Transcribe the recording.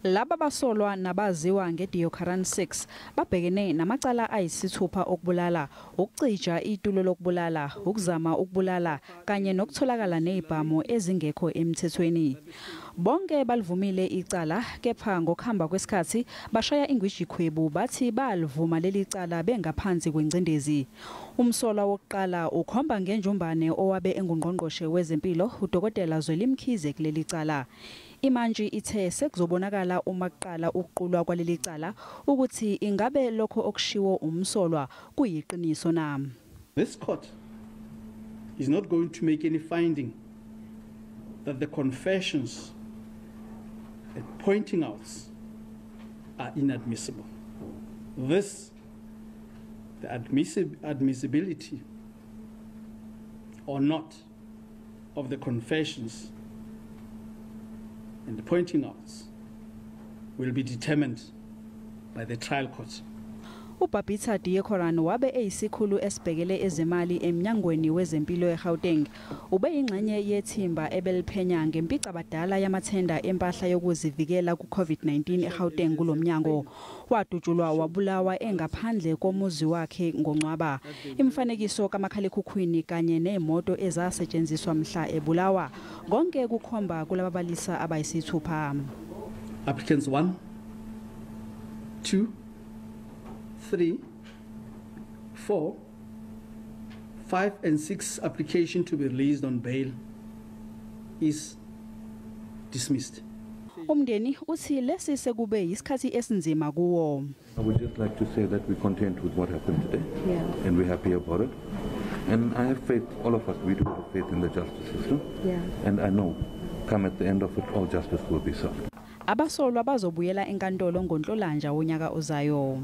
Laba abasolwa nabaziwa ngeDeokaran 6 babhekene namacala ayisithupha okubulala, ukucija itulo lokubulala, ukuzama ukubulala kanye nokutholakala nezibhamu ezingekho emthethweni. Bonke balivumile icala, kepha ngokuhamba kwesikhathi bashaya ingwijikhwebu bathi balivuma leli cala bengaphansi kwengcindezi. Umsolwa wokuqala ukhomba ngenjumbane owabe engungqongqoshe wezempilo uDokotela Zwelimkhize kuleli cala. Imantshi ithe sekuzobonakala uma kuqala ukuqulwa kwaleli cala ukuthi ingabe lokho okushiwo umsolwa kuyiqiniso na. This court is not going to make any finding that the confessions and pointing outs are inadmissible. The admissibility or not of the confessions and the pointing outs will be determined by the trial court. uBabita Deokaran wabe eyisikhulu esibhekele ezemali emnyangweni wezempilo eGauteng. Ube ingxenye yethimba ebeliphenya ngempica badala yamathenda empahla yokuzivikela ku-COVID-19 eGauteng kulomnyango. Wadutshulwa wabulawa ngaphandle komuzi wakhe ngoNcwaba. Imfanekiso kamakhalekhukhwini kanye nemoto ezasetshenziswa mhla ebulawa konke kukhomba kulababalisa abayisithupha. Applicants 1, 2, 3, 4, 5 and 6 application to be released on bail is dismissed. Umndeni uthi lesi sekube isikhathi esinzima kuwo. I would just like to say that we're content with what happened today, and we're happy about it. And I have faith, all of us, we do have faith in the justice system. And I know, come at the end of it, all justice will be served. Abasolwa bazobuyela enkantolo ngoNhlolanja wonyaka ozayo.